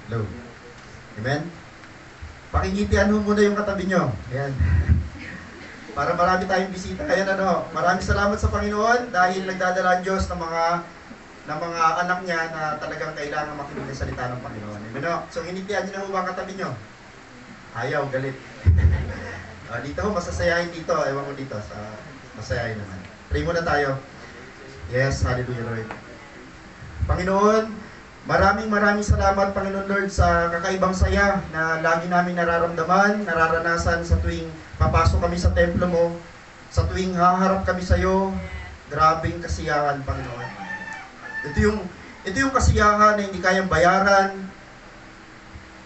Hello. Amen? Pakingitian mo muna yung katabi nyo. Ayan. Para marami tayong bisita. Ayan ano, maraming salamat sa Panginoon dahil nagdadala ang Diyos ng mga anak niya na talagang kailangan makinig ng salita ng Panginoon. Amen no? So, initian nyo na ho ba katabi nyo? Ayaw, galit. Dito ho, masasayahin dito. Ewan ko dito. Masayahin naman. Pray muna tayo. Yes, hallelujah Lord. Panginoon, maraming salamat Panginoon Lord sa kakaibang saya na lagi namin nararamdaman, nararanasan sa tuwing papasok kami sa templo mo, sa tuwing haharap kami sa iyo. Grabing kasiyahan Panginoon. Ito yung kasiyahan na hindi kayang bayaran.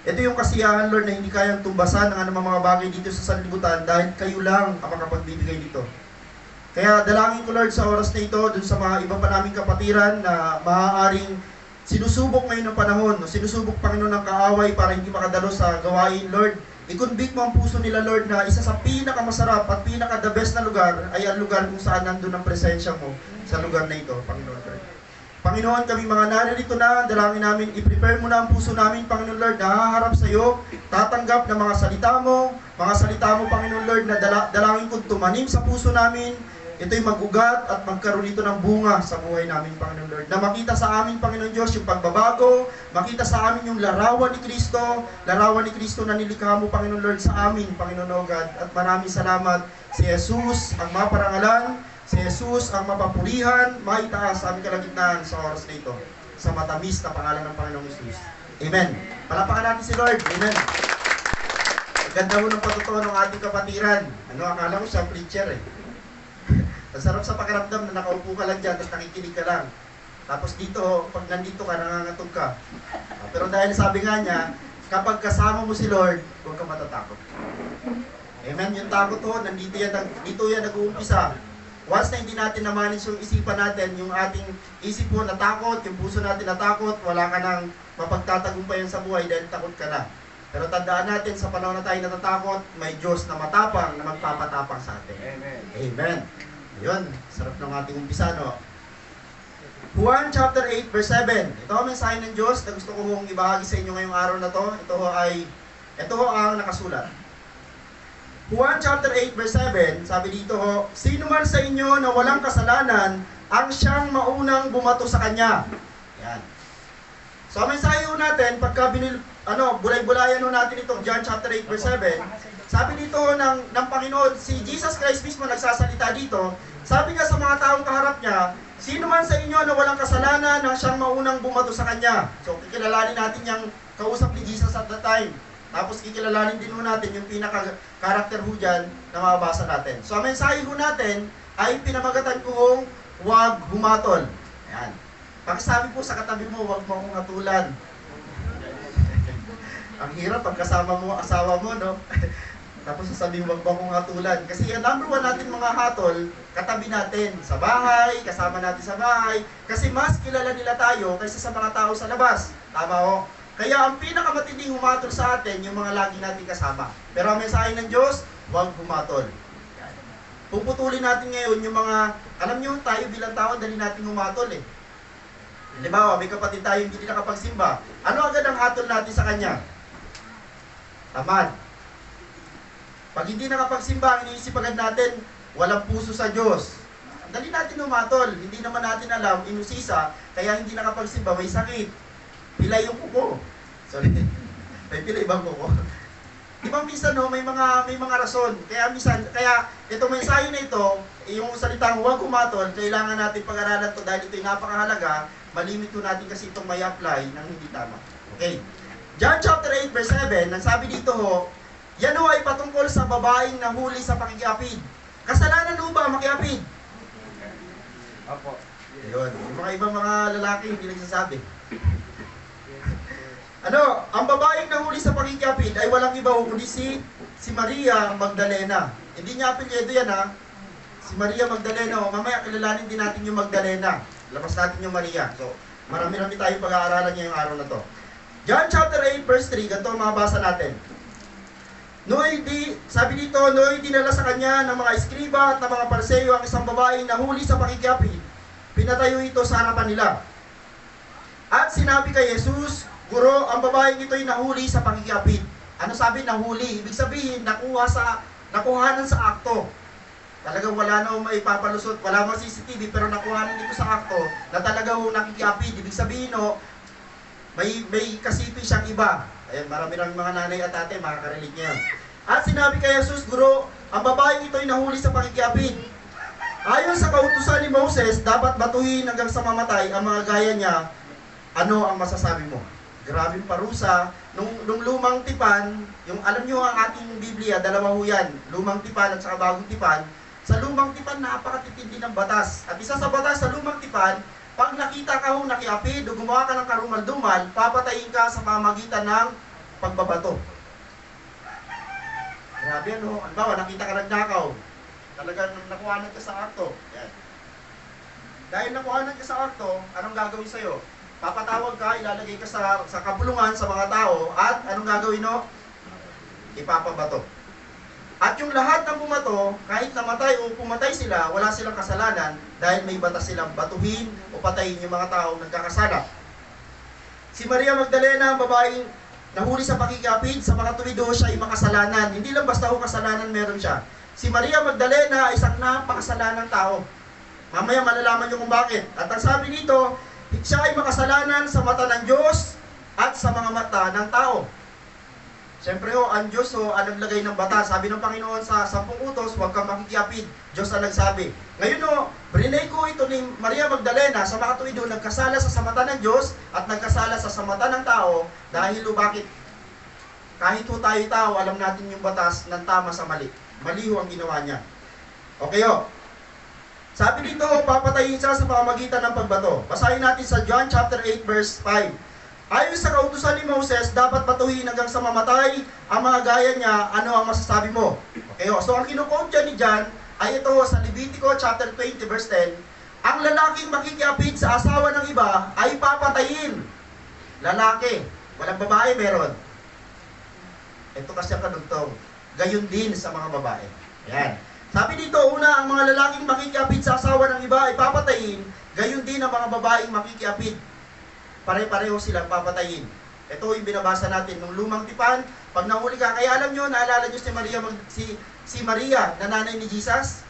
Ito yung kasiyahan Lord na hindi kayang tumbasan ng anumang mga bagay dito sa sanlibutan dahil kayo lang ang makapagbibigay dito. Kaya dalangin ko Lord sa oras na ito dun sa mga iba pa naming kapatiran na maaaring sinusubok ngayon ng panahon, sinusubok Panginoon ng kaaway para hindi makadalo sa gawain Lord. I-convict mo ang puso nila Lord na isa sa pinakamasarap at pinaka-the best na lugar ay ang lugar kung saan nandun ang presensya mo sa lugar na ito, Panginoon Lord. Panginoon, kami mga narito na, dalangin namin, i-prepare mo na ang puso namin, Panginoon Lord, na haharap sa iyo, tatanggap ng mga salita mo, Panginoon Lord, na dalangin kong tumanim sa puso namin, ito'y mag-ugat at magkaroon ito ng bunga sa buhay namin, Panginoon Lord. Na makita sa amin, Panginoon Diyos, yung pagbabago, makita sa amin yung larawan ni Kristo na nilikha mo, Panginoon Lord, sa amin, Panginoon O God. At maraming salamat, si Jesus ang maparangalan, si Jesus ang mapapurihan, maitaas sa aming kalagitnaan sa oras na ito, sa matamis na pangalan ng Panginoong Jesus. Amen. Palapakan natin si Lord. Amen. Ang ganda mo ng patutuo ng ating kapatiran. Akala ko siya preacher eh. Ang sarap sa pakiramdam na nakaupo ka lang dyan, tapos nakikinig ka lang. Tapos dito, pag nandito ka, nangangatog ka. Pero dahil sabi nga niya, kapag kasama mo si Lord, huwag ka matatakot. Amen. Yung takot ho, dito yan nag-uumpisa. Once na hindi natin na-manage yung isipan natin, yung ating isip mo natakot, yung puso natin natakot, wala ka nang mapagtatagumpayan sa buhay dahil takot ka na. Pero tandaan natin, sa panahon na tayo natatakot, may Diyos na matapang na magpapatapang sa atin. Amen. Amen. Ayun, sarap ng ating umpisa, no? Juan chapter 8, verse 7. Ito ang mensahe ng Diyos na gusto ko mong ibahagi sa inyo ngayong araw na to. Ito ang nakasulat. Juan chapter 8 verse 7, sabi dito ho, sino man sa inyo na walang kasalanan, ang siyang maunang bumato sa kanya. Yan. So, ang mensahe ho natin, pagka bulay-bulayan ho natin itong John chapter 8 verse 7, sabi dito ng Panginoon, si Jesus Christ mismo nagsasalita dito, sabi niya sa mga taong kaharap niya, sino man sa inyo na walang kasalanan, ang siyang maunang bumato sa kanya. So, kikilalanin natin yung kausap ni Jesus at that time. Tapos kikilalanin din ho natin yung pinaka-karakter ho dyan na mababasa natin. So, ang mensahe ho natin ay pinamagatan kong huwag humatol. Ayan. Pakisabi po sa katabi mo, huwag mo akong hatulan. Ang hirap pagkasama mo, asawa mo, no? Tapos sasabihin, huwag mo akong hatulan. Kasi ang number one natin mga hatol, katabi natin sa bahay, kasama natin sa bahay. Kasi mas kilala nila tayo kaysa sa mga tao sa labas. Tama ho? Kaya ang pinakamatinding humatol sa atin, yung mga lagi natin kasama. Pero ang mensahe ng Diyos, huwag humatol. Puputulin natin ngayon yung mga, alam nyo, tayo bilang tao, dali natin humatol eh. Halimbawa, may kapatid tayo hindi nakapagsimba. Ano agad ang hatol natin sa kanya? Tamad. Pag hindi nakapagsimba, iniisip agad natin, walang puso sa Diyos. Dali natin humatol. Hindi naman natin alam, inusisa, kaya hindi nakapagsimba, may sakit. Pilay yung kuko. Sorry. May pilay ibang kuko. Di ba minsan no, may mga rason. Kaya itong mensahe na ito, yung salitang huwag humatol, kailangan natin pag-aralan to dahil ito'y napakahalaga. Malimit ko natin kasi itong may apply ng hindi tama. Okay. John chapter 8 verse 7, ang sabi dito ho, yan ho ay patungkol sa babaeng nahuli sa pakikiapid. Kasalanan ho ba makiapid? Opo. Yun. Yung mga ibang mga lalaki hindi nagsasabi. Ang babaeng nahuli sa pakikiapid ay walang iba kundi si Maria Magdalena. Hindi niya apelyido yan ha. Si Maria Magdalena. Mamaya kilalanin din natin yung Magdalena. Labas natin yung Maria. So, marami-rami tayong pag-aaralan ngayong araw na to. John chapter 8 verse 3, ganito ang mabasa natin. Sabi dito, noy dinala sa kanya ng mga eskriba at ng mga parseyo ang isang babaeng nahuli sa pakikiapid. Pinatayo ito sa harapan nila. At sinabi kay Jesus, Guro, ang babaeng ito'y nahuli sa pakikiapid. Ano sabi nahuli? Ibig sabihin, nakuhanan sa akto. Talagang wala na may papalusot, wala mo CCTV, pero nakuhanan dito sa akto na talagang nakikiapid. Ibig sabihin, no, may kasipi siyang iba. Ayan, marami ng mga nanay at ate, makaka-relate niya. At sinabi kay Jesus, Guro, ang babaeng ito'y nahuli sa pakikiapid. Ayon sa kautusan ni Moses, dapat batuhin hanggang sa mamatay ang mga gaya niya. Ano ang masasabi mo? Grabing parusa. Nung lumang tipan, yung alam nyo ang ating Biblia, dalawa ho yan, lumang tipan at saka bagong tipan. Sa lumang tipan, napakatitindi ng batas. At isa sa batas sa lumang tipan, pag nakita ka hong nakiapid o gumawa ka ng karumal-dumal, papatayin ka sa pamagitan ng pagbabato. Grabe ano, halimbawa nakita ka nagnakaw, talagang nakuhanan ka sa akto. Yan. Dahil nakuhanan ka sa akto, anong gagawin sa'yo? Papatawag ka, ilalagay ka sa kapulungan sa mga tao, at anong gagawin no? Ipapabato. At yung lahat ng bumato, kahit namatay o pumatay sila, wala silang kasalanan dahil may batas silang batuhin o patayin yung mga taong nagkakasala. Si Maria Magdalena, ang babaeng nahuli sa pakikiapid, sa mga tuwido siya ay makasalanan. Hindi lang basta o kasalanan meron siya. Si Maria Magdalena ay isang napakasalanang tao. Mamaya malalaman nyo kung bakit. At ang sabi dito, siya ay makasalanan sa mata ng Diyos at sa mga mata ng tao. Siyempre ang Diyos ang naglagay ng batas. Sabi ng Panginoon sa 10 utos, huwag kang makikiapid. Diyos ang nagsabi. Ngayon brinay ko ito ni Maria Magdalena sa mga tuwido, nagkasala sa mata ng Diyos at nagkasala sa mata ng tao dahil bakit? Kahit tayo tao, alam natin yung batas ng tama sa mali. Mali ang ginawa niya. Okay Sabi dito, papatayin siya sa pamamagitan ng pagbato. Basahin natin sa John chapter 8 verse 5. Ayon sa kautusan ni Moses, dapat batuhin hanggang sa mamatay ang mga gaya niya. Ano ang masasabi mo? Okay so ang kinuquote dyan ni John ay ito sa Levitico chapter 20 verse 10. Ang lalaking makikiapid sa asawa ng iba ay papatayin. Lalaki. Walang babae meron. Ito kasi ang kadugtong. Gayon din sa mga babae. Ayan. Sabi dito, una, ang mga lalaking makikiapid sa asawa ng iba ay papatayin. Gayon din ang mga babaeng makikiapid. Pare-pareho silang papatayin. Ito yung binabasa natin nung lumang tipan. Pag nahuli ka, kaya alam nyo, naalala nyo si Maria, na nanay ni Jesus?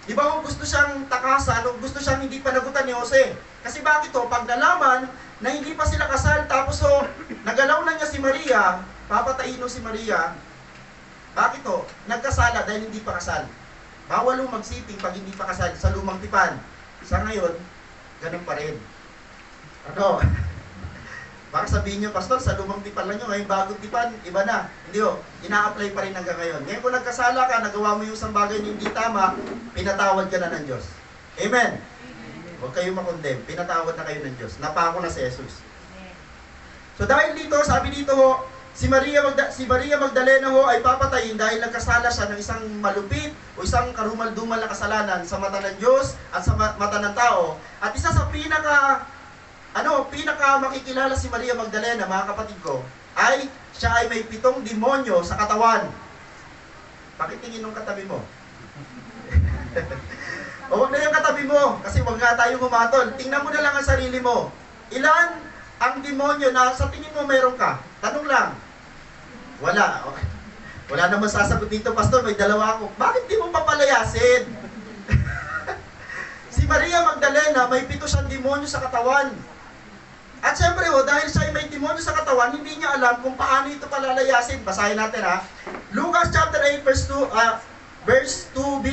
Di ba gusto siyang takasan, o gusto siyang hindi panagutan ni Jose? Kasi bakit pag nalaman na hindi pa sila kasal, tapos nagalaw na niya si Maria, papatayin si Maria. Bakit nagkasala dahil hindi pa kasal. Bawal magsiping pag hindi pa kasal sa lumang tipan. Sa ngayon, ganun pa rin. Baka sabihin nyo, Pastor, sa lumang tipan lang nyo, ngayon bagong tipan, iba na. Hindi ina-apply pa rin hanggang ngayon. Ngayon kung nagkasala ka, nagawa mo yung isang bagay na hindi tama, pinatawad ka na ng Diyos. Amen? Huwag kayong makondem, pinatawad na kayo ng Diyos. Napako na si Jesus. So dahil dito, sabi dito si Maria Magdalena ay papatayin dahil nagkasala siya ng isang malupit o isang karumal-dumal na kasalanan sa mata ng Diyos at sa mata ng tao. At isa sa pinaka makikilala si Maria Magdalena, mga kapatid ko, ay siya ay may 7 demonyo sa katawan. Pakitingin ng katabi mo. O wag na yung katabi mo, kasi wag nga tayo humatol. Tingnan mo na lang ang sarili mo. Ilan ang demonyo na sa tingin mo meron ka? Tanong lang. Wala. Okay. Wala naman sasagot dito, Pastor, may 2 ako. Bakit di mo papalayasin? Si Maria Magdalena, may 7 siyang demonyo sa katawan. At syempre dahil siya ay may demonyo sa katawan, hindi niya alam kung paano ito palalayasin. Basahin natin Lucas chapter 8 verse 2b.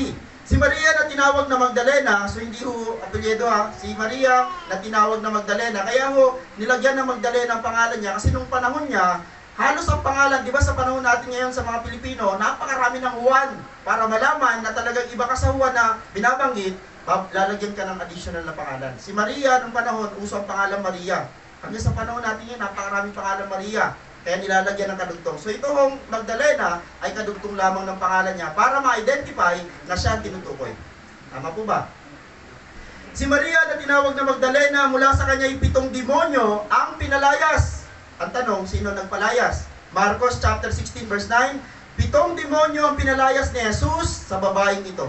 Si Maria na tinawag na Magdalena, so hindi apelyido si Maria na tinawag na Magdalena. Kaya nilagyan ng Magdalena ang pangalan niya kasi nung panahon niya, halos ang pangalan, di ba sa panahon natin ngayon sa mga Pilipino, napakarami ng Juan. Para malaman na talagang iba ka sa Juan na binabanggit, lalagyan ka ng additional na pangalan. Si Maria, nung panahon, uso ang pangalan Maria. Hanggang sa panahon natin ngayon, napakaraming pangalan Maria. Kaya nilalagyan ng kadugtong. So itong Magdalena ay kadugtong lamang ng pangalan niya para ma-identify na siya ang tinutukoy. Tama po ba? Si Maria na tinawag na Magdalena, mula sa kanya yung 7 demonyo ang pinalayas. Ang tanong, sino nagpalayas? Marcos chapter 16 verse 9, 7 demonyo ang pinalayas ni Jesus sa babaeng ito.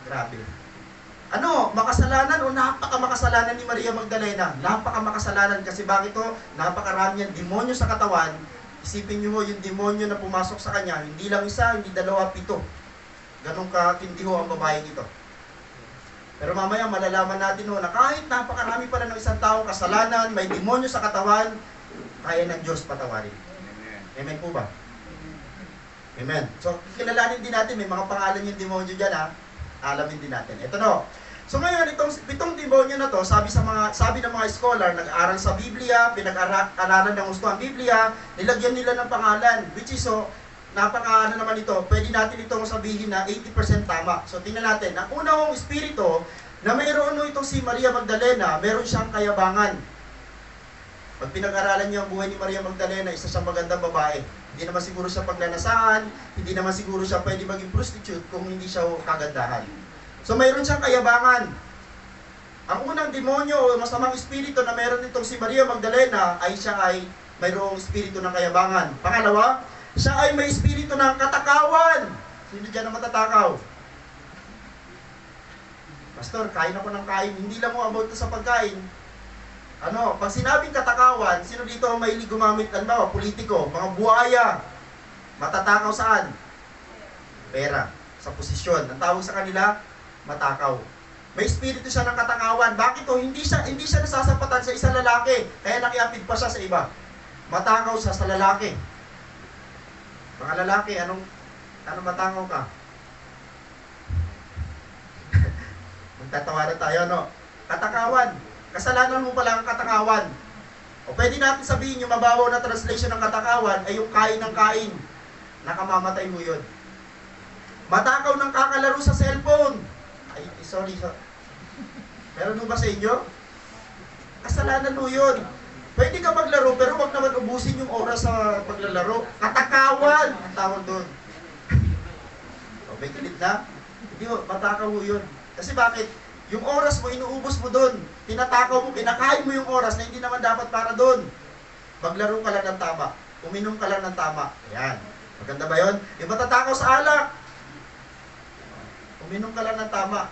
Grabe. makasalanan o napaka-makasalanan ni Maria Magdalena. Napaka-makasalanan kasi bakit to? Napakarami niyang demonyo sa katawan. Isipin niyo ho, yung demonyo na pumasok sa kanya, hindi lang isa, hindi dalawa, 7. Ganun katindi ho ang babaeng ito. Pero mamaya malalaman natin ho na kahit napakarami pala ng isang taong kasalanan, may demonyo sa katawan, kaya ng Diyos patawarin. Amen po ba? Amen. So, kilalanin din natin, may mga pangalan yung demonyo dyan ha. Alamin din natin. Ito no. So ngayon, itong demonyo na to, sabi ng mga scholar, nag-aaral sa Biblia, pinag-aralan ng gusto ang Biblia, nilagyan nila ng pangalan, which is napaka naman ito, pwede natin itong sabihin na 80% tama. So tingnan natin, ang unang espiritu na mayroon itong si Maria Magdalena, meron siyang kayabangan. Pag pinag-aralan niyo ang buhay ni Maria Magdalena, isa siyang magandang babae. Hindi naman siguro siya pagnanasaan, hindi naman siguro siya pwede maging prostitute kung hindi siya kagandahan. So mayroon siyang kayabangan. Ang unang demonyo o masamang espiritu na meron itong si Maria Magdalena ay siya ay mayroong espiritu ng kayabangan. Pangalawa, siya ay may espiritu ng katakawan. Sino dyan ang matatakaw? Pastor, kain ako ng kain. Hindi lang mo about sa pagkain. Pag sinabing katakawan, sino dito ang mahilig gumamit, politiko, mga buhaya, matatakaw saan? Pera, sa posisyon. Ang tawag sa kanila, matakaw. May espiritu siya ng katakawan. Bakit to? Hindi siya nasasapatan sa isang lalaki, kaya nakiapid pa siya sa iba. Matakaw siya sa lalaki. Mga lalaki, anong matakaw ka? Magtatawanan tayo, no? Katakawan. Kasalanan mo pala ang katakawan. O pwede natin sabihin, yung mababaw na translation ng katakawan ay yung kain ng kain. Nakamamatay mo yun. Matakaw ng kakalaro sa cellphone. Ay, sorry. Meron mo ba sa inyo? Kasalanan mo yun. Pwede ka maglaro, pero wag naman ubusin yung oras sa paglalaro. Katakawan! Ang tawag doon. O, may kilit na? Hindi mo, matakaw mo yun. Kasi bakit? Yung oras mo, inuubos mo doon. Tinatakaw mo, kinakain mo yung oras na hindi naman dapat para doon. Maglaro ka lang ng tama. Uminom ka lang ng tama. Ayan. Maganda ba yun? Yung matatakaw sa alak. Uminom ka lang ng tama.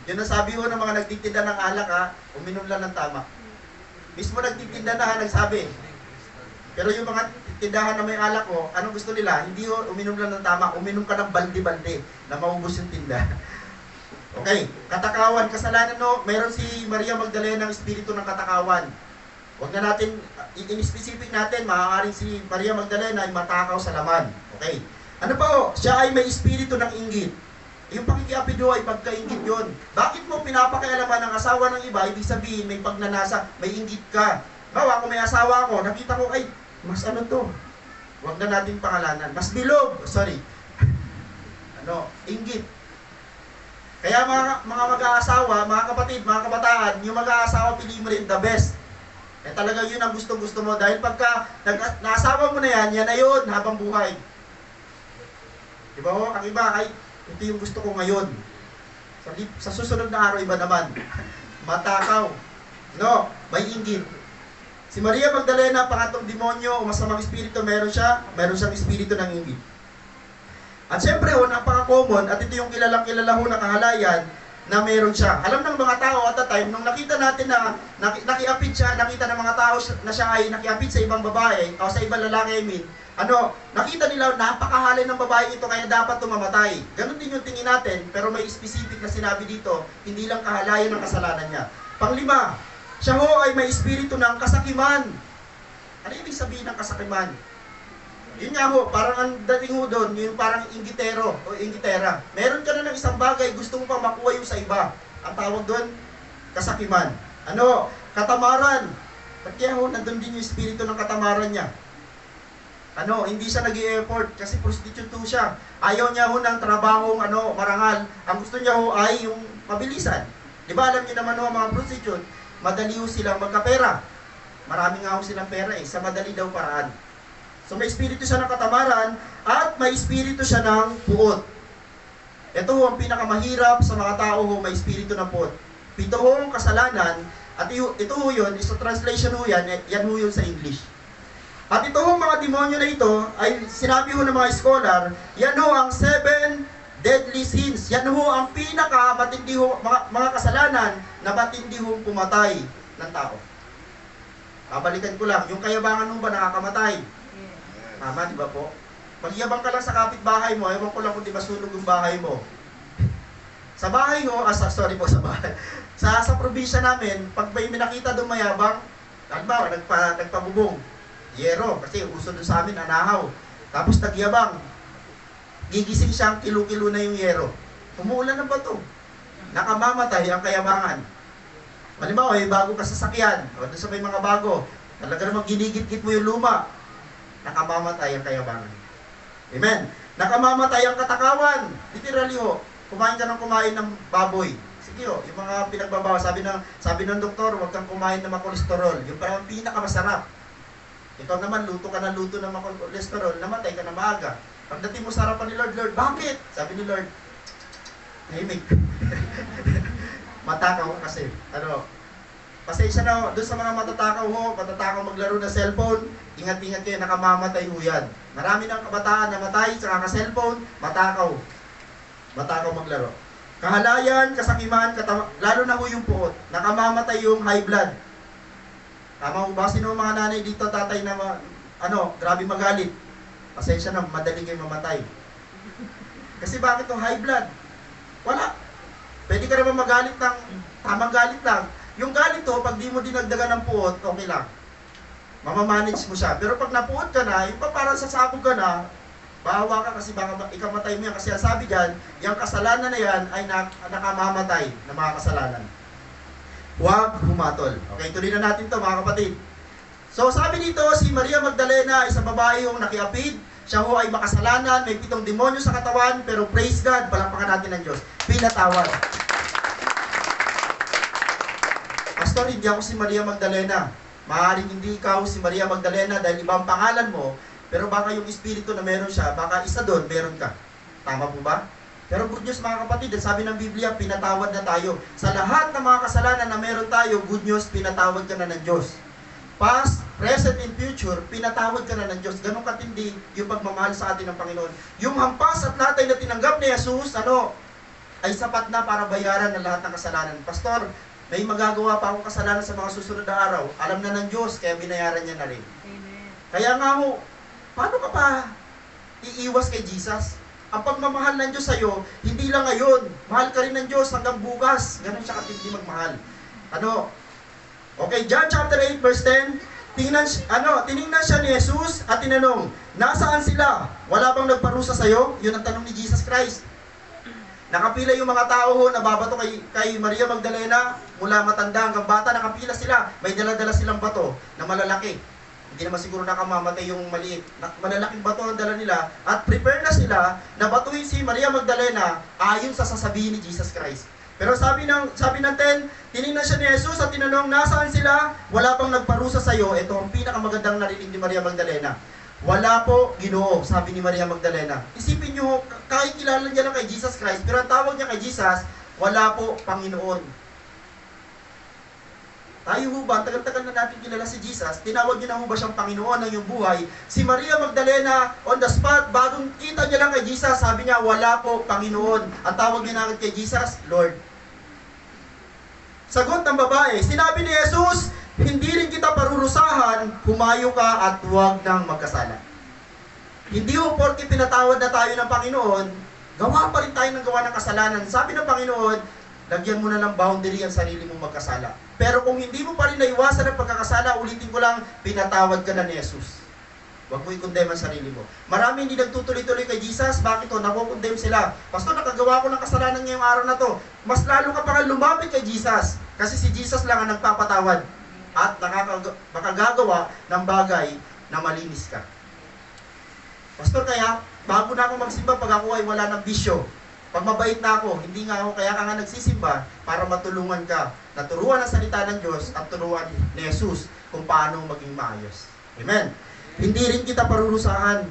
Yun ang sabi ko ng mga nagtitinda ng alak ha. Uminom lang ng tama. Mismo nagtitinda na nagsabi. Pero yung mga tindahan na may alak ko, anong gusto nila? Hindi uminom lang ng tama. Uminom ka ng balde-balde na maubos yung tinda. Okay, katakawan, kasalanan mayroon si Maria Magdalena ng espiritu ng katakawan. Huwag na natin, in-specific natin, maaaring si Maria Magdalena ay matakaw sa laman. Okay, ano pa siya ay may espiritu ng inggit. Yung pakikiapid ay pagkainggit yun. Bakit mo pinapakialaman ng asawa ng iba? Ibig sabihin, may pagnanasa, may inggit ka. Bawa, kung may asawa ako, nakita ko, ay, mas to? Huwag na natin pangalanan. Mas bilog, sorry. Inggit. Kaya mga mag-aasawa, mga kapatid, mga kabataan, yung mag-aasawa, piliin mo rin the best. Talaga yun ang gusto mo. Dahil pagka naasawa mo na yan na yun habang buhay. Diba ho? Ang iba ay, ito yung gusto ko ngayon. Sa susunod na araw, iba naman. Matakaw. May inggit. Si Maria Magdalena, pangatlong demonyo o masamang espiritu, meron siyang espiritu ng inggit. At syempre napaka-common, at ito yung kilalang-kilala na kahalayan na meron siya. Alam ng mga tao at the time, nung nakita natin na nakiapid siya, nakita ng mga tao na siya ay nakiapid sa ibang babae, o sa ibang lalaki, nakita nila napakahalin ng babae ito kaya dapat tumamatay. Ganon din yung tingin natin, pero may specific na sinabi dito, hindi lang kahalayan ng kasalanan niya. Panglima, siya ay may espiritu ng kasakiman. Ano ibig sabihin ng kasakiman? Yun nga parang ang dating doon, yung parang inggitero o inggitera. Meron ka na ng isang bagay, gusto mo pa makuha yung sa iba. Ang tawag doon, kasakiman. Katamaran. Ba't kaya nandun din yung espiritu ng katamaran niya? Hindi siya nag-i-effort kasi prostitute siya. Ayaw niya ng trabahong marangal. Ang gusto niya ay yung mabilisan. Di ba alam niyo naman mga prostitute, madali silang magkapera. Marami nga silang pera sa madali daw paraan. So may espiritu siya ng katamaran at may espiritu siya ng puot. Ito ang pinakamahirap sa mga tao may espiritu ng puot. 7 kasalanan at ito yun, sa translation yan yun sa English. At ito mga demonyo na ito ay sinabi ng mga scholar, yan ang 7 deadly sins. Yan ho ang pinaka matindi ho, mga kasalanan na matindi ho pumatay ng tao. Balikan ko lang, yung kayabangan mo ba nakakamatay? Tama, di ba po? Magyabang ka lang sa kapitbahay mo, ewan ko lang kung di ba sunog yung bahay mo. Sa bahay ho, sorry po, sa bahay. Sa probinsya namin, pag may nakita doon mayabang, halimbawa, nagpabubong, yero, kasi uso doon sa amin, anahaw. Tapos nagyabang, gigising siyang kilo-kilo na yung yero. Umuulan ng bato. Nakamamatay ang kayabangan. Halimbawa, bago ka sasakyan, o doon sa may mga bago, talaga namang ginigit-git mo yung luma, nakamamatay ang kayabangan. Amen. Nakamamatay ang katakawan. Literally ho, kumain ka ng kumain ng baboy. Sige ho, yung mga pinagbabawa, sabi ng doktor, huwag kang kumain ng makolesterol. Yung parang pinakamasarap. Ikaw naman, luto ka ng luto ng makolesterol, namatay ka na maaga. Pagdating mo sa harapan ni Lord, Lord, bakit? Sabi ni Lord, nahimik. Matakaw kasi. Pasensya na doon sa mga matatakaw maglaro ng cellphone, ingat-ingat kayo, nakamamatay ho yan. Marami ng kabataan namatay sa kaka-cellphone, matakaw maglaro. Kahalayan, kasakiman, lalo na ho yung puot, nakamamatay yung high blood. Tama ho ba? Sino mga nanay dito, tatay na grabe magalit? Pasensya na, madali kayo mamatay. Kasi bakit yung high blood? Wala. Pwede ka naman magalit ng tamang galit lang. Yung galit to, pag di mo dinagdagan ng puot, okay lang. Mamamanage mo siya. Pero pag napuot ka na, yung parang sasabog ka na, bahawa ka kasi baka ikamatay mo yan. Kasi sabi dyan, yung kasalanan na yan ay nakamamatay na mga kasalanan. Huwag humatol. Okay, tuloy na natin to mga kapatid. So sabi dito, si Maria Magdalena, isang babae yung nakiapid. Siya ho ay makasalanan, may 7 demonyo sa katawan, pero praise God, palakpakan natin ng Diyos. Pinatawad. Pastor, hindi ako si Maria Magdalena. Maaaring hindi ikaw si Maria Magdalena dahil ibang pangalan mo, pero baka yung espiritu na meron siya, baka isa doon, meron ka. Tama po ba? Pero good news mga kapatid, sabi ng Biblia, pinatawad na tayo. Sa lahat ng mga kasalanan na meron tayo, good news, pinatawad ka na ng Diyos. Past, present, and future, pinatawad ka na ng Diyos. Ganun katindi yung pagmamahal sa atin ng Panginoon. Yung hampas at latay na tinanggap ni Jesus, ay sapat na para bayaran ng lahat ng kasalanan. Pastor, may magagawa pa akong kasalanan sa mga susunod na araw. Alam na ng Diyos, kaya binayaran niya na rin. Amen. Kaya nga ho, paano ka pa iiwas kay Jesus? Ang pagmamahal ng Diyos sa'yo, hindi lang ngayon. Mahal ka rin ng Diyos hanggang bukas. Ganun siya katindi magmahal. Okay, John chapter 8 verse 10. Tiningnan siya ni Jesus at tinanong, nasaan sila? Wala bang nagparusa sa'yo? Yun ang tanong ni Jesus Christ. Nakapila yung mga tao ho, nababato kay Maria Magdalena, mula matanda hanggang bata, nakapila sila. May dala-dala silang bato na malalaki. Hindi naman siguro nakamamatay yung maliit. Malalaking bato ang dala nila at prepare na sila na batuhin si Maria Magdalena ayon sa sasabihin ni Jesus Christ. Pero sabi ng 10, tinignan siya ni Jesus at tinanong, nasaan sila? Wala bang nagparusa sa iyo? Ito ang pinakamagandang narinig ni Maria Magdalena. Wala po, Ginoo, sabi ni Maria Magdalena. Isipin niyo, kahit kilala niya lang kay Jesus Christ, pero ang tawag niya kay Jesus, wala po, Panginoon. Tayo ho ba, tagal-tagal na natin kilala si Jesus, tinawag niyo na ho ba siyang Panginoon ng iyong buhay? Si Maria Magdalena, on the spot, bagong kita niya lang kay Jesus, sabi niya, wala po, Panginoon. Ang tawag niya na kay Jesus, Lord. Sagot ng babae, sinabi ni Jesus, hindi rin kita parurusahan, humayo ka at huwag nang magkasala. Hindi ho, porke pinatawad na tayo ng Panginoon, gawa pa rin tayo ng gawa ng kasalanan. Sabi ng Panginoon, lagyan mo na ng boundary ang sarili mong magkasala. Pero kung hindi mo pa rin naiwasan ang pagkakasala, ulitin ko lang, pinatawad ka na ni Jesus. Huwag mo i-condemn ang sarili mo. Marami hindi nagtutuloy-tuloy kay Jesus. Bakit to? Nakukondemn sila. Pastor, nakagawa ko ng kasalanan ngayong araw na to. Mas lalo ka pa nga lumapit kay Jesus. Kasi si Jesus lang ang nagpapatawad. At makagagawa ng bagay na malinis ka. Pastor, kaya bago na ako magsimba, pag ako ay wala ng bisyo. Pag mabait na ako, hindi nga ako, kaya ka nga nagsisimba para matulungan ka. Naturuan ang salita ng Diyos at turuan ni Jesus kung paano maging maayos. Amen. Hindi rin kita parurusahan.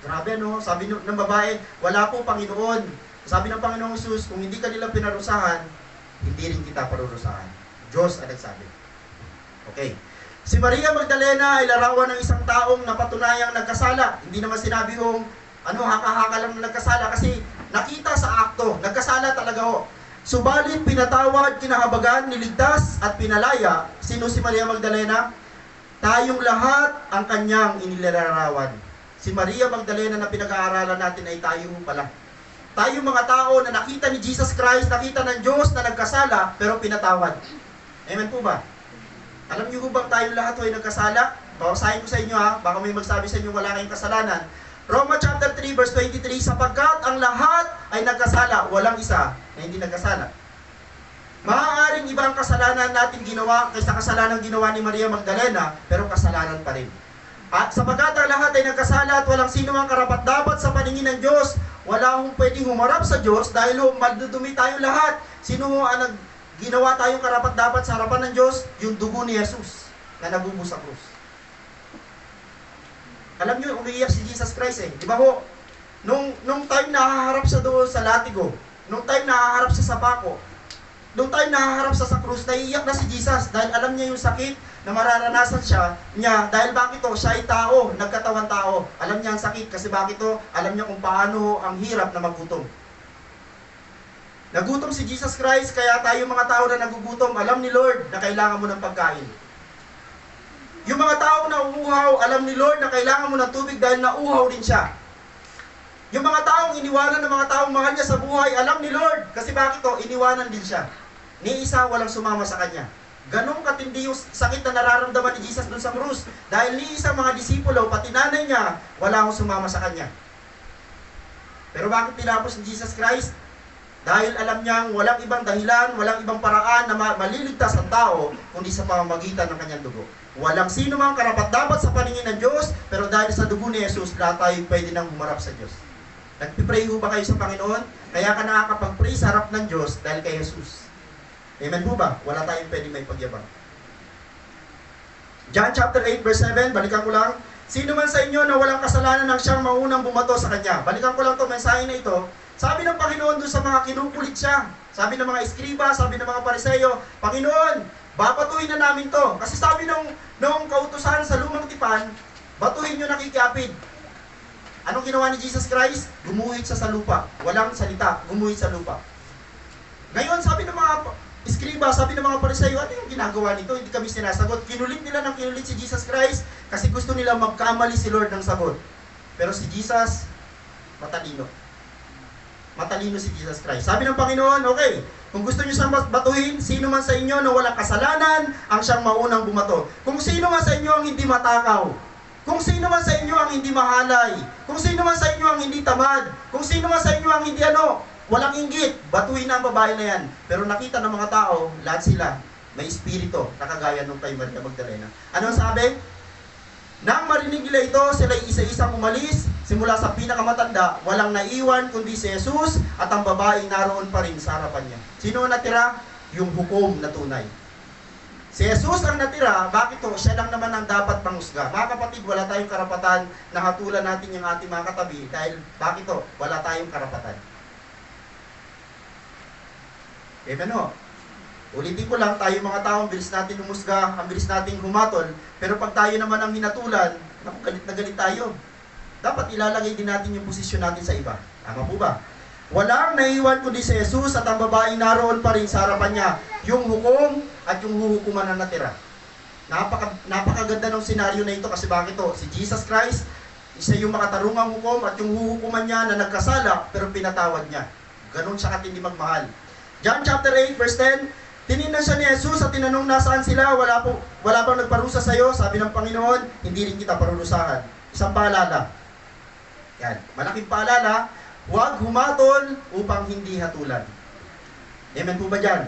Grabe sabi ng babae, wala po Panginoon. Sabi ng Panginoong Jesus, kung hindi ka nila pinarusahan, hindi rin kita parurusahan. Diyos ang nagsabi. Okay. Si Maria Magdalena ay larawan ng isang taong napatunayang nagkasala. Hindi naman sinabi kong haka-haka lang na nagkasala kasi nakita sa akto, nagkasala talaga ho. Subalit pinatawad, kinahabagan, niligtas at pinalaya. Sino si Maria Magdalena? Tayong lahat ang kanyang inilalarawan. Si Maria Magdalena na pinag-aaralan natin ay tayo pala. Tayo mga tao na nakita ni Jesus Christ, nakita ng Diyos na nagkasala, pero pinatawad. Amen po ba? Alam niyo ba tayo lahat ay nagkasala? Bawasahin ko sa inyo ha, baka may magsabi sa inyo wala kayong kasalanan. Roma chapter 3 verse 23, sapagkat ang lahat ay nagkasala, walang isa na hindi nagkasala. Maaaring iba ang kasalanan natin ginawa kaysa kasalanan ginawa ni Maria Magdalena, pero kasalanan pa rin. At sapagkat ang lahat ay nagkasala at walang sino ang karapat-dapat sa paningin ng Diyos, wala hong pwedeng humarap sa Diyos dahil magdudumi tayo lahat. Sino ang ginawa tayong karapat-dapat sa harapan ng Diyos? Yung dugo ni Jesus na nabubus sa krus. Alam niyo, umiiyak si Jesus Christ eh. Di ba ho? Nung time na haharap siya doon sa latigo, nung time na haharap siya sa bako, nung time na haharap siya sa krus, naiiyak na si Jesus dahil alam niya yung sakit na mararanasan niya dahil bakit to? Siya ay tao, nagkatawan tao. Alam niya ang sakit kasi bakit to? Alam niya kung paano ang hirap na magutom. Nagutom si Jesus Christ, kaya tayo mga tao na nagugutom, alam ni Lord na kailangan mo ng pagkain. Yung mga tao na uuhaw, alam ni Lord na kailangan mo ng tubig dahil nauuhaw din siya. Yung mga taong iniwanan ng mga taong mahal niya sa buhay, alam ni Lord kasi bakit to? Iniwanan din siya. Ni isa walang sumama sa kanya. Ganong katindi yung sakit na nararamdaman ni Jesus doon sa krus. Dahil ni isang mga disipulo, pati nanay niya, wala akong sumama sa kanya. Pero bakit tinapos ni Jesus Christ? Dahil alam niyang walang ibang dahilan, walang ibang paraan na maliligtas ang tao, kundi sa pamamagitan ng kanyang dugo. Walang sino mang karapat-dapat sa paningin ng Diyos, pero dahil sa dugo ni Jesus, lahat tayo pwede nang humarap sa Diyos. Nagpipray ho ba kayo sa Panginoon? Kaya ka nakakapag-pray sa harap ng Diyos dahil kay Jesus. Amen po ba? Wala tayong pwede may pagyabang. John chapter 8 verse 7, balikan ko lang. Sino man sa inyo na walang kasalanan nang siyang maunang bumato sa kanya. Balikan ko lang to mensahe na ito. Sabi ng Panginoon doon sa mga kinukulit siya. Sabi ng mga eskriba, sabi ng mga pariseyo, Panginoon, babatuhin na namin to. Kasi sabi nung kautusan sa lumang tipan, batuhin nyo nakikiapid. Anong ginawa ni Jesus Christ? Gumuhit siya sa lupa. Walang salita, gumuhit sa lupa. Ngayon, sabi ng mga eskriba, sabi ng mga pariseyo, ano yung ginagawa nito? Hindi kami sinasagot. Kinulit nila ng kinulit si Jesus Christ kasi gusto nila magkamali si Lord ng sagot. Pero si Jesus, matalino. Matalino si Jesus Christ. Sabi ng Panginoon, okay, kung gusto niyo siyang batuhin, sino man sa inyo na walang kasalanan, ang siyang maunang bumato. Kung sino man sa inyo ang hindi matakaw, kung sino man sa inyo ang hindi mahalay, kung sino man sa inyo ang hindi tamad, kung sino man sa inyo ang hindi walang inggit, batuhin na ang babae na yan. Pero nakita ng mga tao, lahat sila may espiritu na kagaya nung kay Maria Magdalena. Ano ang sabi? Nang marinig nila ito, sila isa-isang umalis, simula sa pinakamatanda, walang naiwan kundi si Jesus at ang babae naroon pa rin sa harapan niya. Sino ang natira? Yung hukom na tunay. Si Jesus ang natira, bakit to? Siya lang naman ang dapat panghusga. Mga kapatid, wala tayong karapatan na hatulan natin yung ating mga katabi dahil bakit to? Wala tayong karapatan. Amen ho. Ulitin ko lang, tayo mga tao, ang bilis natin humusga, ang bilis natin humatol, pero pag tayo naman ang hinatulan, naku, galit na galit tayo. Dapat ilalagay din natin yung posisyon natin sa iba. Tama po ba? Walang naiwan kundi si Jesus at ang babae naroon pa rin sa harapan niya, yung hukom at yung huhukuman na natira. Napakaganda ng senaryo na ito kasi bakit to? Si Jesus Christ, isa yung makatarungang hukom at yung huhukuman niya na nagkasala pero pinatawad niya. Ganon siya katindi magmahal. John chapter 8 verse 10, tinignan siya ni Jesus at tinanong nasaan sila, wala pang nagparusa sa iyo. Sabi ng Panginoon, hindi rin kita parurusahan. Isang paalala. Yan, malaking paalala, huwag humatol upang hindi hatulan. Amen po ba dyan?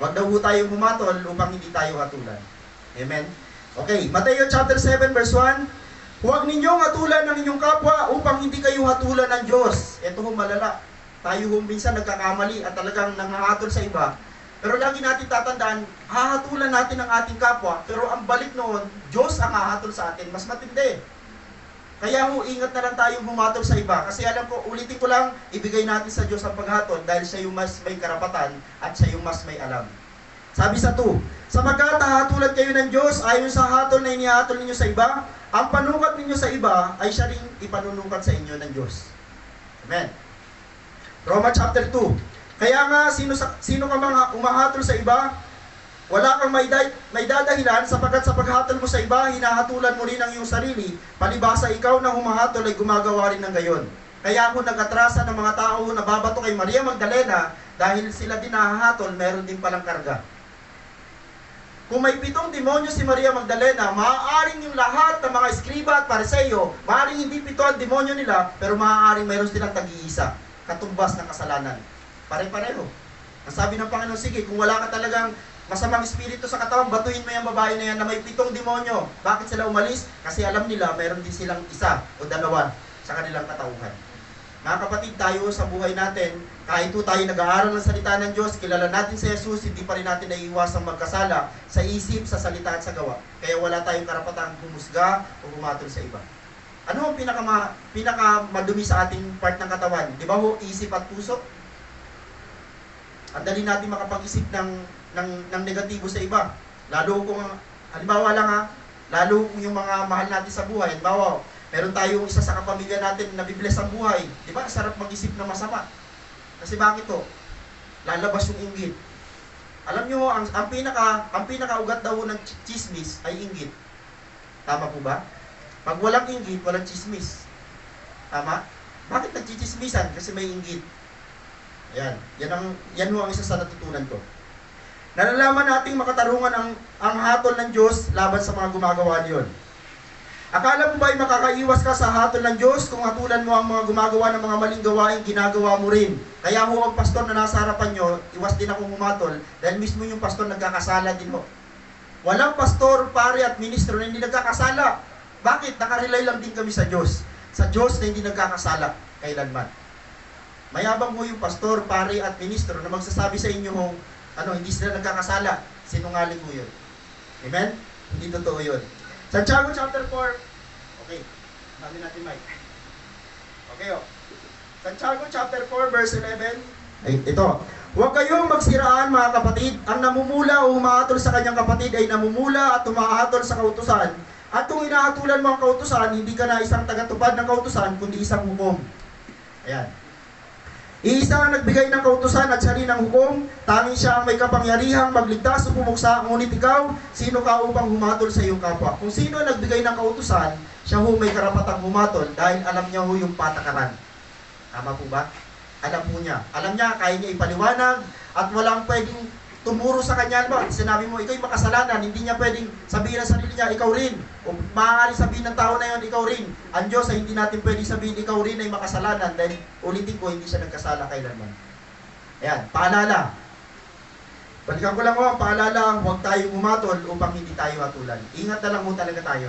Huwag daw po tayong humatol upang hindi tayo hatulan. Amen? Okay, Mateo chapter 7 verse 1, huwag ninyong hatulan ng inyong kapwa upang hindi kayo hatulan ng Diyos. Ito ho malala. Tayo ho minsan nagkakamali at talagang nangahatol sa iba. Pero lagi natin tatandaan, hahatulan natin ang ating kapwa, pero ang balik noon, Diyos ang hahatol sa atin. Mas matindi. Kaya ho, ingat na lang tayong humatol sa iba. Kasi alam ko, ulitin ko lang, ibigay natin sa Diyos ang paghatol dahil siya yung mas may karapatan at siya yung mas may alam. Sabi sa 2, sapagkat hahatulan kayo ng Diyos ayon sa hatol na inihatol ninyo sa iba, ang panukat ninyo sa iba ay siya rin ipanunukat sa inyo ng Diyos. Amen. Roma chapter 2. Kaya nga, sino ka mga umahatol sa iba, wala kang may dadahilan sapagkat sa paghatol mo sa iba, hinahatulan mo rin ang iyong sarili. Palibasa ikaw na humahatol ay gumagawa rin ng gayon. Kaya ako nag-atrasa ng mga tao na babato kay Maria Magdalena dahil sila din nahahatol, meron din palang karga. Kung may 7 demonyo si Maria Magdalena, maaaring yung lahat ng mga eskriba at pariseyo, maaaring hindi 7 ang demonyo nila, pero maaaring mayroon silang tag-iisa, katumbas ng kasalanan. Pare-pareho. Ang sabi ng Panginoon, sige, kung wala ka talagang masamang espiritu sa katawan, batuhin mo yung babae na yan na may 7 demonyo. Bakit sila umalis? Kasi alam nila, mayroon din silang isa o dalawa sa kanilang katauhan. Mga kapatid, tayo sa buhay natin, kahit po tayo nag-aaral ng salita ng Diyos, kilala natin si Jesus, hindi pa rin natin naiiwasang magkasala sa isip, sa salita at sa gawa. Kaya wala tayong karapatang humusga o humatol sa iba. Ano ang pinakamadumi sa ating part ng katawan? Di ba ho, isip at puso? Ang dali natin makapag-isip ng negatibo sa iba. Lalo kung, halimbawa lang ha, lalo kung yung mga mahal natin sa buhay, halimbawa, meron tayong isa sa kapamilya natin na bibless ang buhay. Di ba? Sarap mag-isip na masama. Kasi bakit to? Lalabas yung inggit. Alam nyo, ang pinaka-ugat daw ng chismis ay inggit. Tama po ba? Pag walang inggit, walang chismis. Tama? Bakit nagchichismisan? Kasi may inggit. Ayan. Yan ho ang isa sa natutunan ko. Nalalaman nating makatarungan ang hatol ng Diyos laban sa mga gumagawa niyon. Akala mo ba ay makakaiwas ka sa hatol ng Diyos kung hatulan mo ang mga gumagawa ng mga maling gawain, ginagawa mo rin? Kaya ho ang pastor na nasa harapan nyo, iwas din akong humatol dahil mismo yung pastor nagkakasala din ho. Walang pastor, pare at ministro na hindi nagkakasala. Bakit? Nakarelay lang din kami sa Diyos. Sa Diyos na hindi nagkakasala kailanman. Mayabang mo yung pastor, pare at ministro na magsasabi sa inyo hindi sila nagkakasala. Sinungaling mo yun. Amen? Hindi totoo yun. Santiago chapter 4. Okay. Sabi natin mic. Okay Santiago chapter 4 verse 11. Ay, ito. Huwag kayong magsiraan mga kapatid. Ang namumula o humahatol sa kanyang kapatid ay namumula at humahatol sa kautusan. At kung hinahatulan mo ang kautusan, hindi ka na isang tagatupad ng kautusan, kundi isang hukom. Ayan. Iisa ang nagbigay ng kautusan at siya rin ang hukom, tanging siya ang may kapangyarihang magligtas o pumuksa, ngunit ikaw, sino ka upang humatol sa iyong kapwa? Kung sino ang nagbigay ng kautusan, siya ho may karapatang humatol dahil alam niya ho yung patakaran. Tama po ba? Alam po niya. Alam niya, kaya niya ipaliwanag at walang pwedeng tumuro sa kanya. Ba? Sinabi mo, ikaw'y makasalanan, hindi niya pwedeng sabihin ng sarili niya, ikaw rin. O maaaring sabihin ng tao na yon, ikaw rin. Ang Diyos ay hindi natin pwedeng sabihin, ikaw rin ay makasalanan dahil ulitin ko, hindi siya nagkasala kailanman. Ayan, paalala. Balikan ko lang ang paalala, huwag tayong humatol upang hindi tayo hatulan. Ingat na lang mo talaga tayo.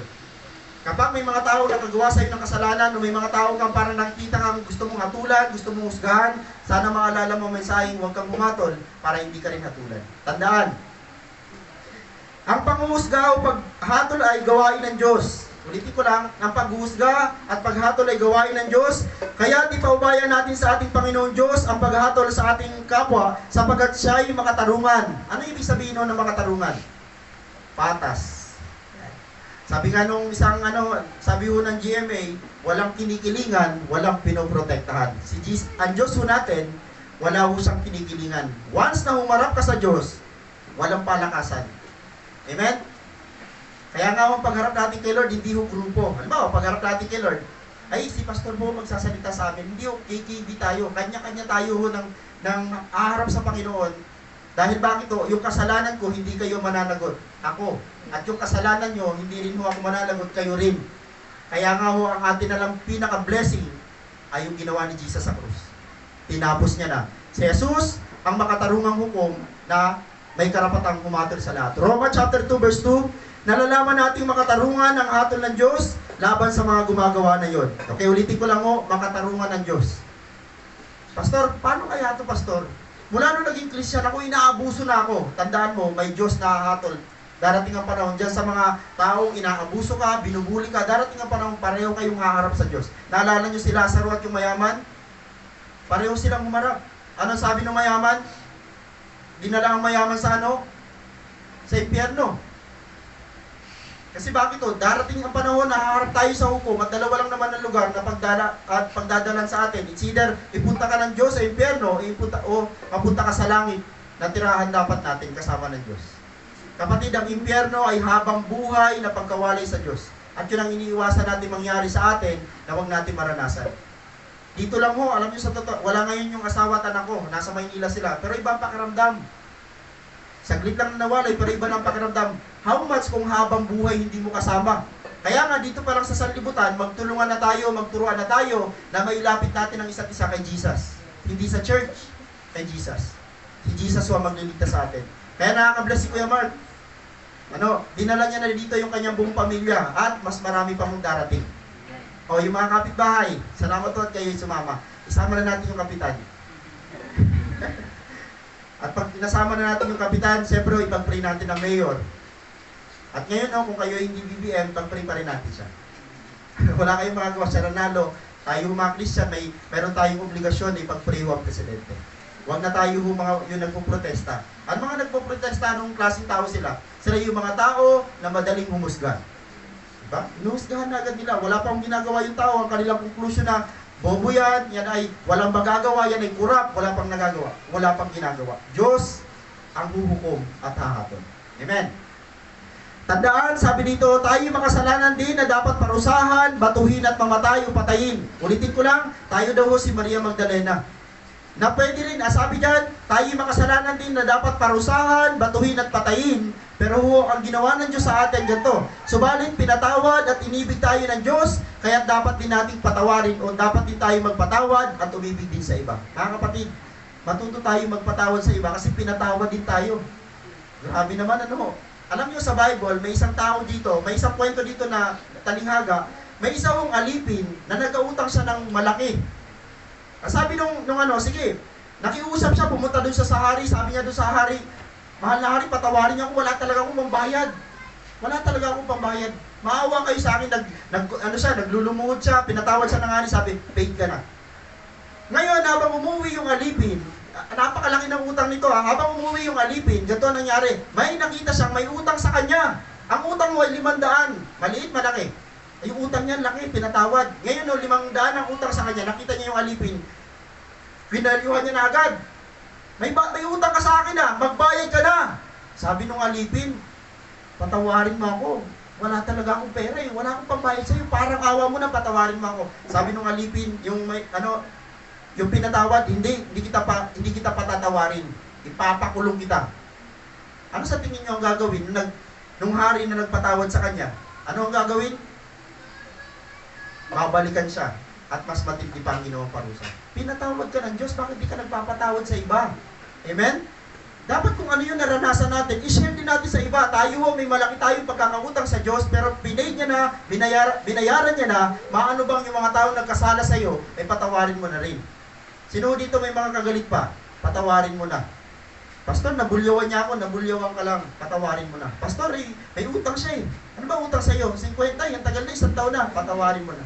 Kapag may mga tao na kagawa sa'yo ng kasalanan o may mga tao kang parang nakikita kang gusto mong hatulan, gusto mong husgahan, sana maalala mo mensaheng huwag kang humatol para hindi ka rin hatulan. Tandaan, ang panghuhusga o paghatol ay gawain ng Diyos. Ulitin ko lang, ang paghuhusga at paghatol ay gawain ng Diyos. Kaya ipaubayan natin sa ating Panginoon Diyos ang paghatol sa ating kapwa sapagkat siya ay makatarungan. Ano ibig sabihin ng makatarungan? Patas. Sabi nga nung sabi ho ng GMA, walang kinikilingan, walang pinoprotektahan. Ang Diyos ho natin, wala ho siyang kinikilingan. Once na humarap ka sa Diyos, walang palakasan. Amen? Kaya nga ang pagharap natin kay Lord, hindi ho grupo. Halimbawa, pagharap natin kay Lord, ay si Pastor Bo magsasalita sa amin, hindi ho KKB tayo, kanya-kanya tayo ho ng aharap sa Panginoon. Dahil bakit ho, yung kasalanan ko, hindi kayo mananagot. Ako. At yung kasalanan nyo, hindi rin ho ako mananagot, kayo rin. Kaya nga ho, ang atin na lang pinaka-blessing ay yung ginawa ni Jesus sa krus. Tinapos niya na. Si Jesus, ang makatarungang hukom na may karapatang humatol sa lahat. Roma chapter 2 verse 2, nalalaman nating makatarungan ang hatol ng Diyos laban sa mga gumagawa na yon. Okay, ulitin ko lang ho, makatarungan ng Diyos. Pastor, paano kaya ito, Pastor? Mula nung naging Christian ako, inaabuso na ako. Tandaan mo, may Diyos na hatol. Darating ang panahon dyan sa mga taong inaabuso ka, binubuli ka, darating ang panahon pareho kayong haharap sa Diyos. Naalala nyo si Lazaro at yung mayaman? Pareho silang humarap. Anong sabi ng mayaman? Dinala ang mayaman sa Sa impyerno. Kasi bakit to? Darating ang panahon na haharap tayo sa hukom at dalawa lang naman ang lugar na pagdadalan sa atin. It's either ipunta ka ng Diyos sa impyerno o mapunta ka sa langit na tirahan dapat natin kasama ng Diyos. Kapatid, ang impyerno ay habang buhay na pagkawalay sa Diyos. At yun ang iniiwasan natin mangyari sa atin na huwag natin maranasan. Dito lang ho, alam nyo sa totoo, wala ngayon yung asawa at anak ko, nasa Maynila sila, pero iba ang pakiramdam. Saglit lang nawalay, pero iba ng pakiramdam. How much kung habang buhay hindi mo kasama? Kaya nga, dito pa lang sa sanlibutan, magtulungan na tayo, magturuan na tayo, na mailapit natin ang isa't isa kay Jesus. Hindi sa church, kay Jesus. Si Jesus ang magliligtas sa atin. Kaya nakaka-bless si Kuya Mark. Dinala niya na dito yung kanyang buong pamilya, at mas marami pa mong darating. O, yung mga kapitbahay, salamat po at kayo'y sumama. Isama na natin yung kapitan. At pag nasama na natin yung kapitan, siyempre ipag-pray natin ang mayor. At ngayon, kung kayo hindi BBM, pag-pray pa rin natin siya. Wala kayong magagawa sa Ranalo. Tayo mga Christian, meron tayong obligasyon na ipag-pray ang presidente. Huwag na tayo yung nagpo-protesta. Ang mga nagpo-protesta, anong klaseng tao sila? Sila yung mga tao na madaling humusga. Diba? Inuhusgahan na agad nila. Wala pang ginagawa yung tao. Ang kanilang conclusion na, bobo yan ay walang magagawa, yan ay kurap, wala pang nagagawa, wala pang ginagawa. Diyos ang huhukom at hahaton. Amen. Tandaan, sabi dito, tayo makasalanan din na dapat parusahan, batuhin at mamatay o patayin. Ulitin ko lang, tayo daw si Maria Magdalena. Na pwede rin, sabi dyan, tayo makasalanan din na dapat parusahan, batuhin at patayin. Pero ang ginawa ng Diyos sa atin ganito. Subalit, pinatawad at inibig tayo ng Diyos, kaya dapat din nating patawarin o dapat din tayo magpatawad at umibig din sa iba. Mga kapatid, matuto tayo magpatawad sa iba kasi pinatawad din tayo. Grabe naman Alam niyo sa Bible, may isang tao dito, may isang kwento dito na talinghaga, may isang alipin na nag-autang siya ng malaki. Sabi sige, nakiusap siya, pumunta doon sa hari, sabi niya doon sa hari, mahal na hari, patawarin niya ako, wala talaga akong pambayad. Wala talaga akong pambayad. Maawa kayo sa akin, naglulumuhod siya, pinatawad siya ng hari, sabi, paid ka na. Ngayon, habang umuwi yung alipin, napakalaki ng utang nito habang umuwi yung alipin, ganito nangyari, may nakita siyang may utang sa kanya. Ang utang mo ay 500, maliit, malaki. Yung utang niya, laki, pinatawad. Ngayon, 500 ang utang sa kanya, nakita niya yung alipin, pinalyuhan niya na agad. May utang ka sa akin magbayad ka na. Sabi nung alipin, patawarin mo ako. Wala talaga akong pera wala akong pambayad sa'yo. Parang awa mo na, patawarin mo ako. Sabi nung alipin, yung pinatawad, hindi kita patatawarin. Ipapakulong kita. Ano sa tingin niyo ang gagawin nung hari na nagpatawad sa kanya? Ano ang gagawin? Babalikan siya at mas matindi pa ang ginawang parusa. Pinatawad ka ng Diyos, bakit di ka nagpapatawad sa iba? Amen? Dapat kung ano yung naranasan natin, i-share din natin sa iba. May malaki tayong pagkakangutang sa Diyos, pero pinaid niya na, binayaran niya na, maano bang yung mga taong nagkasala sa iyo, ay patawarin mo na rin. Sino dito may mga kagalit pa? Patawarin mo na. Pastor, nabulyawan niya ako, nabulyawan ka lang, patawarin mo na. Pastor, may utang siya Ano ba utang sa iyo? 50, yung tagal na, 1 taon na, patawarin mo na.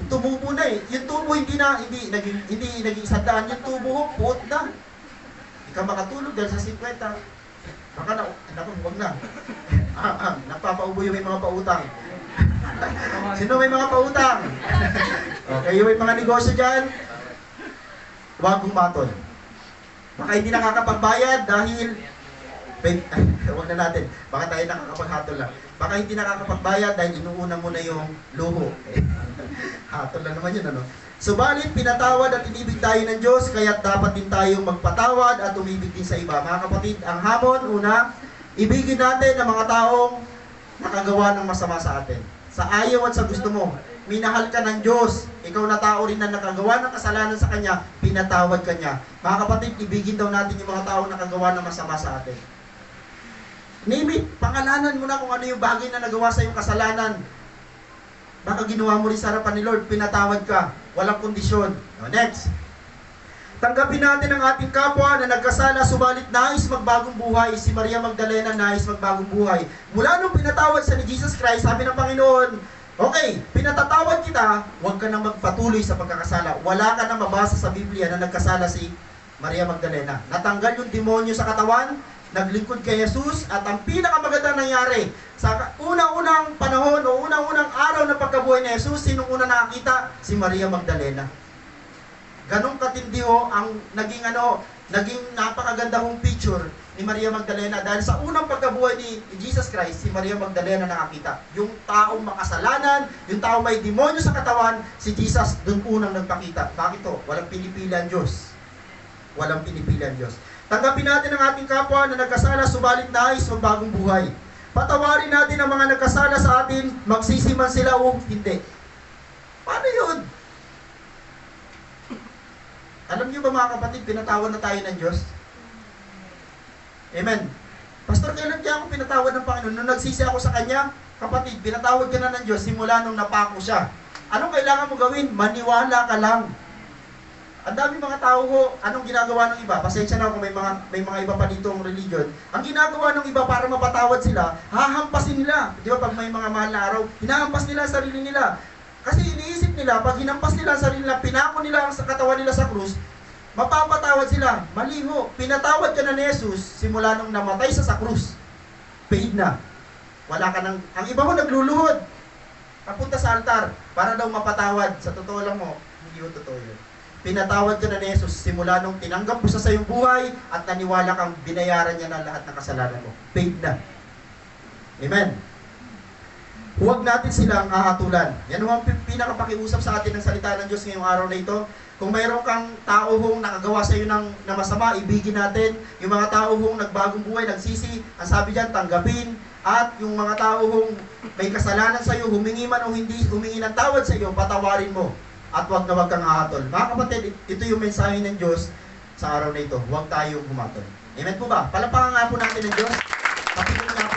Yung tubo mo na Yung tubo hindi naging 100, yung tubo puot na. Hindi ka makatulog dahil sa 50. Baka huwag na. Nagpapaubo yung may mga pautang. Sino may mga pautang? Okay, yung may mga negosyo dyan, huwag bumatol. Baka hindi nakakapagbayad dahil huwag na natin. Baka tayo nakakapaghatol lang. Baka hindi nakakapagbayad dahil inuuna mo na yung luho. Hatol lang naman yun, Subalit, pinatawad at inibig tayo ng Diyos, kaya dapat din tayong magpatawad at umibig din sa iba. Mga kapatid, ang hamon, una, ibigin natin ang mga taong nakagawa ng masama sa atin. Sa ayaw at sa gusto mo, minahal ka ng Diyos, ikaw na tao rin na nakagawa ng kasalanan sa Kanya, pinatawad ka niya. Mga kapatid, ibigin daw natin yung mga taong nakagawa ng masama sa atin. Name it, pangalanan mo na kung ano yung bagay na nagawa sa iyong kasalanan. Baka ginawa mo rin sa harapan ni Lord, pinatawad ka, walang kondisyon. Next. Tanggapin natin ang ating kapwa na nagkasala, subalit nais magbagong buhay. Si Maria Magdalena nais magbagong buhay. Mula nung pinatawad sa ni Jesus Christ, sabi ng Panginoon, okay, pinatatawad kita, huwag ka nang magpatuloy sa pagkakasala. Wala ka nang mabasa sa Biblia na nagkasala si Maria Magdalena. Natanggal yung demonyo sa katawan, naglingkod kay Jesus, at ang pinakamagandang nangyari sa unang-unang panahon o unang-unang araw na pagkabuhay ni Jesus, sinong una nakakita? Si Maria Magdalena. Ganong katindi ang naging napakaganda hong picture ni Maria Magdalena, dahil sa unang pagkabuhay ni Jesus Christ, si Maria Magdalena nakakita. Yung taong makasalanan, yung taong may demonyo sa katawan, si Jesus dun unang nagpakita. Bakit to? Walang pinipili ang Diyos. Walang pinipili ang Diyos. Tanggapin natin ang ating kapwa na nagkasala, subalit nais magbagong buhay. Patawarin natin ang mga nagkasala sa atin, magsisi man sila o hindi. Paano yun? Alam niyo ba mga kapatid, pinatawad na tayo ng Diyos? Amen. Pastor, kailan kaya ako pinatawad ng Panginoon? Nung nagsisi ako sa Kanya, kapatid, pinatawad ka na ng Diyos simula nung napako siya. Anong kailangan mo gawin? Maniwala ka lang. Ang dami mga tao ho, anong ginagawa ng iba? Pasensya na kung may mga iba pa ditong religion. Ang ginagawa ng iba para mapatawad sila, hahampasin nila. Di ba pag may mga mahal na araw, hinahampas nila ang sarili nila. Kasi iniisip nila, pag hinampas nila ang sarili nila, pinako nila ang katawan nila sa krus, mapapatawad sila. Mali ho. Pinatawad ka na ni Jesus simula nung namatay sa krus. Paid na. Wala ka nang... Ang iba ho nagluluhod. Papunta sa altar para daw mapatawad. Sa totoo lang mo, hindi ho totoo yun. Pinatawad ka na ni Jesus simula nung tinanggap mo sa iyong buhay at naniwala kang binayaran niya na lahat ng kasalanan mo. Paid na. Amen. Huwag natin silang hahatulan. Yan ang pinakapakiusap sa atin ng salita ng Diyos ngayong araw na ito. Kung mayroon kang tao hong nakagawa sa iyo na masama, ibigin natin. Yung mga tao hong nagbagong buhay, nagsisi, ang sabi dyan, tanggapin. At yung mga tao hong may kasalanan sa iyo, humingi man o hindi humingi ng tawad sa iyo, patawarin mo. At huwag na huwag kang hahatol. Mga kapatid, ito yung mensahe ng Diyos sa araw na ito. Huwag tayong humatol. Amen po ba? Palapakan nga po natin ng Diyos. Kapitulong nga